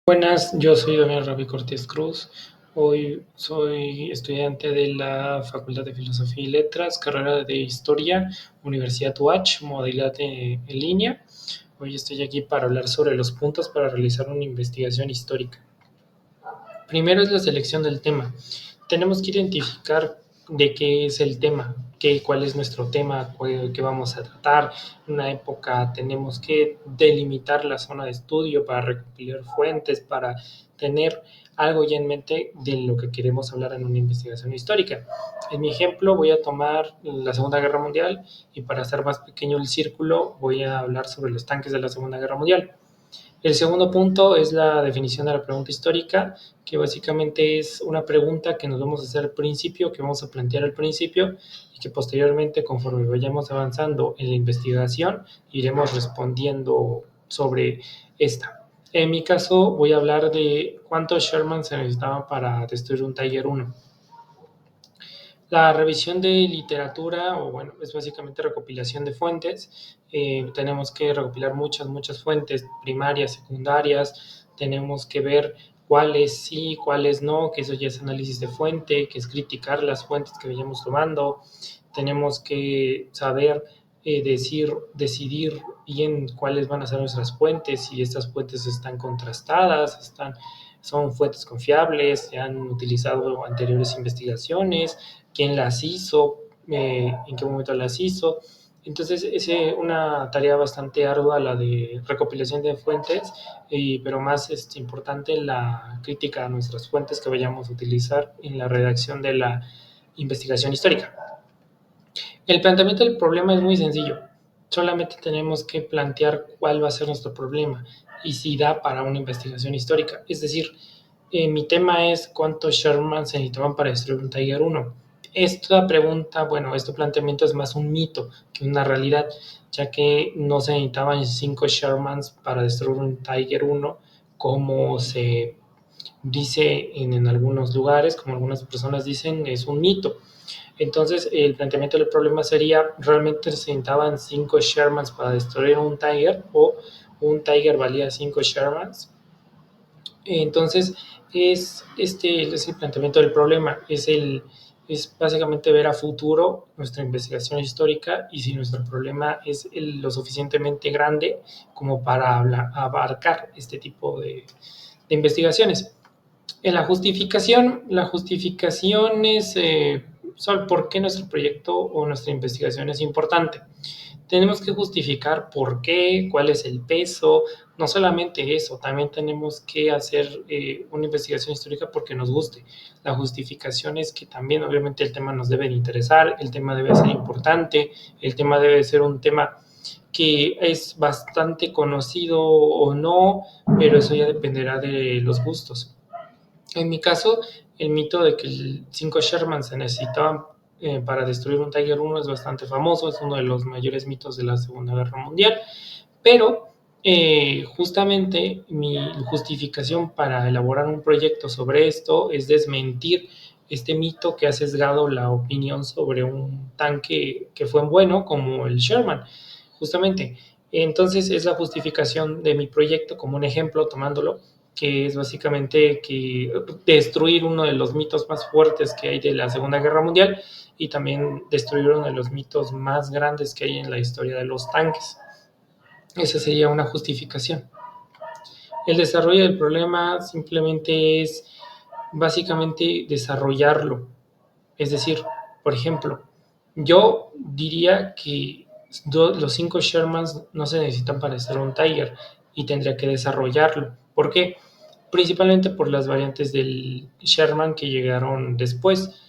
Buenas, yo soy Damián Ravi Cortés Cruz. Hoy soy estudiante de la Facultad de Filosofía y Letras, carrera de Historia, Universidad UACH, modalidad en línea. Hoy estoy aquí para hablar sobre los puntos para realizar una investigación histórica. Primero es la selección del tema. Tenemos que identificar de qué es el tema, cuál es nuestro tema, qué vamos a tratar. En una época tenemos que delimitar la zona de estudio para recopilar fuentes, para tener algo ya en mente de lo que queremos hablar en una investigación histórica. En mi ejemplo voy a tomar la Segunda Guerra Mundial y para hacer más pequeño el círculo voy a hablar sobre los tanques de la Segunda Guerra Mundial. El segundo punto es la definición de la pregunta histórica, que básicamente es una pregunta que nos vamos a hacer al principio, que vamos a plantear al principio y que posteriormente, conforme vayamos avanzando en la investigación, iremos respondiendo sobre esta. En mi caso, voy a hablar de cuántos Sherman se necesitaban para destruir un Tiger 1. La revisión de literatura, o bueno, es básicamente recopilación de fuentes. Tenemos que recopilar muchas fuentes primarias, secundarias. Tenemos que ver cuáles sí, cuáles no, que eso ya es análisis de fuente, que es criticar las fuentes que vayamos tomando. Tenemos que saber decidir bien cuáles van a ser nuestras fuentes, si estas fuentes están contrastadas, son fuentes confiables, se han utilizado anteriores investigaciones, quién las hizo, en qué momento las hizo. Entonces es una tarea bastante ardua la de recopilación de fuentes, pero más importante la crítica a nuestras fuentes que vayamos a utilizar en la redacción de la investigación histórica. El planteamiento del problema es muy sencillo. Solamente tenemos que plantear cuál va a ser nuestro problema y si da para una investigación histórica. Es decir, mi tema es cuántos Sherman se necesitaban para destruir un Tiger 1. Esta pregunta, bueno, este planteamiento es más un mito que una realidad, ya que no se necesitaban 5 Shermans para destruir un Tiger 1, como se dice en algunos lugares, como algunas personas dicen, es un mito. Entonces, el planteamiento del problema sería, ¿realmente se necesitaban 5 Shermans para destruir un Tiger o un Tiger valía 5 Shermans? Entonces, es el planteamiento del problema, es básicamente ver a futuro nuestra investigación histórica y si nuestro problema es lo suficientemente grande como para abarcar este tipo de investigaciones. En la justificación es sobre por qué nuestro proyecto o nuestra investigación es importante. Tenemos que justificar por qué, cuál es el peso, no solamente eso, también tenemos que hacer una investigación histórica porque nos guste. La justificación es que también obviamente el tema nos debe de interesar, el tema debe ser importante, el tema debe ser un tema que es bastante conocido o no, pero eso ya dependerá de los gustos. En mi caso, el mito de que 5 Sherman se necesitaban para destruir un Tiger 1 es bastante famoso, es uno de los mayores mitos de la Segunda Guerra Mundial, pero justamente mi justificación para elaborar un proyecto sobre esto es desmentir este mito que ha sesgado la opinión sobre un tanque que fue bueno como el Sherman, justamente. Entonces es la justificación de mi proyecto como un ejemplo, tomándolo, que es básicamente que destruir uno de los mitos más fuertes que hay de la Segunda Guerra Mundial y también destruir uno de los mitos más grandes que hay en la historia de los tanques. Esa sería una justificación. El desarrollo del problema simplemente es básicamente desarrollarlo. Es decir, por ejemplo, yo diría que los 5 Shermans no se necesitan para hacer un Tiger y tendría que desarrollarlo. ¿Por qué? Principalmente por las variantes del Sherman que llegaron después.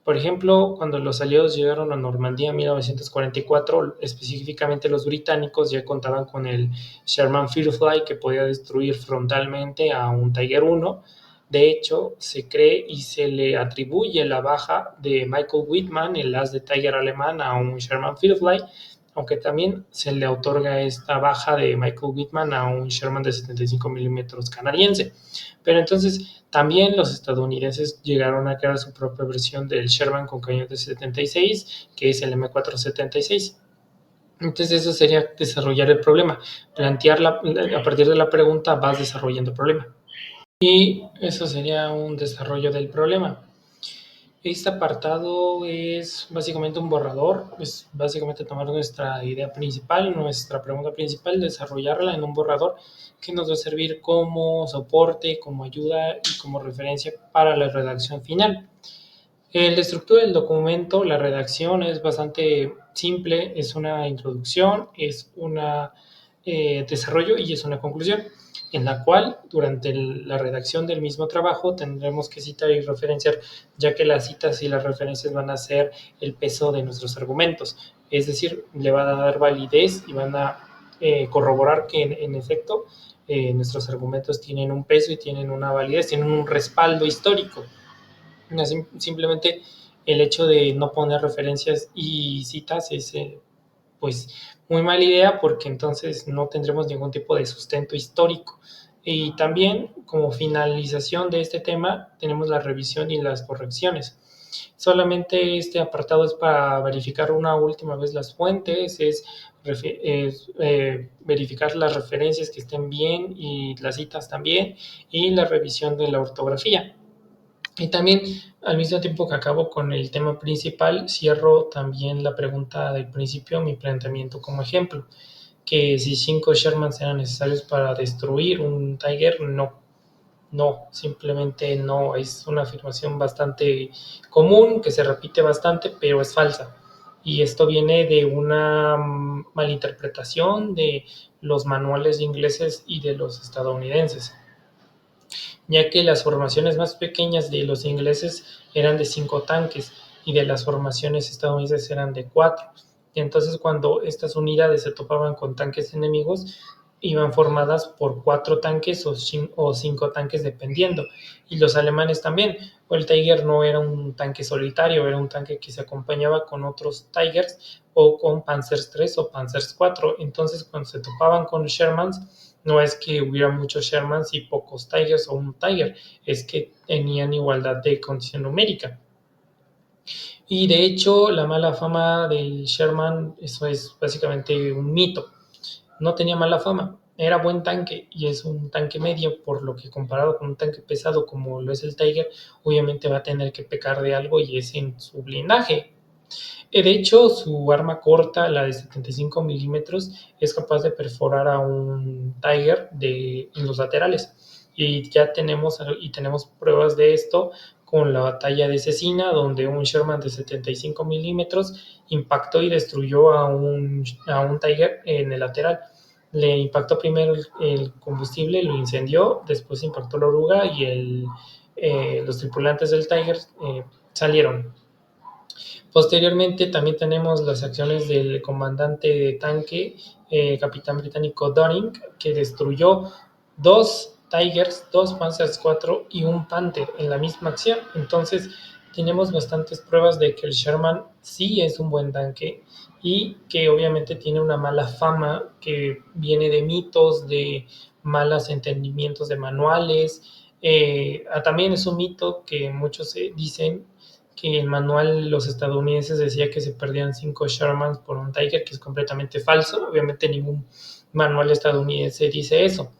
Por ejemplo, cuando los aliados llegaron a Normandía en 1944, específicamente los británicos ya contaban con el Sherman Firefly que podía destruir frontalmente a un Tiger 1. De hecho, se cree y se le atribuye la baja de Michael Wittmann, el as de Tiger alemán, a un Sherman Firefly, aunque también se le otorga esta baja de Michael Wittmann a un Sherman de 75 milímetros canadiense. Pero entonces también los estadounidenses llegaron a crear su propia versión del Sherman con cañón de 76, que es el M476. Entonces eso sería desarrollar el problema, plantearla a partir de la pregunta vas desarrollando el problema. y eso sería un desarrollo del problema. Este apartado es básicamente un borrador, es básicamente tomar nuestra idea principal, nuestra pregunta principal, desarrollarla en un borrador que nos va a servir como soporte, como ayuda y como referencia para la redacción final. La estructura del documento, la redacción es bastante simple, es una introducción, es un desarrollo y es una conclusión, en la cual durante la redacción del mismo trabajo tendremos que citar y referenciar, ya que las citas y las referencias van a ser el peso de nuestros argumentos, es decir, le van a dar validez y van a corroborar que en efecto nuestros argumentos tienen un peso y tienen una validez, tienen un respaldo histórico. Simplemente el hecho de no poner referencias y citas es pues muy mala idea porque entonces no tendremos ningún tipo de sustento histórico. Y también como finalización de este tema tenemos la revisión y las correcciones. Solamente este apartado es para verificar una última vez las fuentes, verificar las referencias que estén bien y las citas también, y la revisión de la ortografía. Y también, al mismo tiempo que acabo con el tema principal, cierro también la pregunta del principio, mi planteamiento como ejemplo, que si 5 Shermans eran necesarios para destruir un Tiger, no, no, simplemente no, es una afirmación bastante común, que se repite bastante, pero es falsa. Y esto viene de una malinterpretación de los manuales ingleses y de los estadounidenses, ya que las formaciones más pequeñas de los ingleses eran de 5 tanques y de las formaciones estadounidenses eran de 4. Y entonces cuando estas unidades se topaban con tanques enemigos, iban formadas por 4 tanques o 5 tanques dependiendo. Y los alemanes también. El Tiger no era un tanque solitario, era un tanque que se acompañaba con otros Tigers o con Panzers 3 o Panzers 4. Entonces cuando se topaban con Shermans, no es que hubiera muchos Shermans y pocos Tigers o un Tiger, es que tenían igualdad de condición numérica. Y de hecho, la mala fama del Sherman, eso es básicamente un mito. No tenía mala fama, era buen tanque y es un tanque medio, por lo que comparado con un tanque pesado como lo es el Tiger, obviamente va a tener que pecar de algo y es en su blindaje. De hecho, su arma corta, la de 75 milímetros, es capaz de perforar a un Tiger en los laterales. Y ya tenemos pruebas de esto con la batalla de Cecina, donde un Sherman de 75 milímetros impactó y destruyó a un Tiger en el lateral. Le impactó primero el combustible, lo incendió, después impactó la oruga y los tripulantes del Tiger salieron. Posteriormente también tenemos las acciones del comandante de tanque, capitán británico Dunning, que destruyó 2 Tigers, 2 Panzers 4 y un Panther en la misma acción. Entonces tenemos bastantes pruebas de que el Sherman sí es un buen tanque y que obviamente tiene una mala fama que viene de mitos, de malos entendimientos de manuales. También es un mito que muchos dicen que el manual los estadounidenses decía que se perdían 5 Shermans por un Tiger, que es completamente falso. Obviamente ningún manual estadounidense dice eso.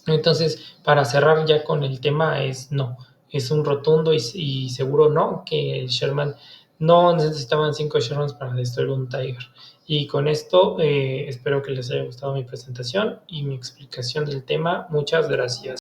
Entonces, para cerrar ya con el tema, es no, es un rotundo y seguro no, que el Sherman no necesitaban 5 Shermans para destruir un Tiger. Y con esto espero que les haya gustado mi presentación y mi explicación del tema. Muchas gracias.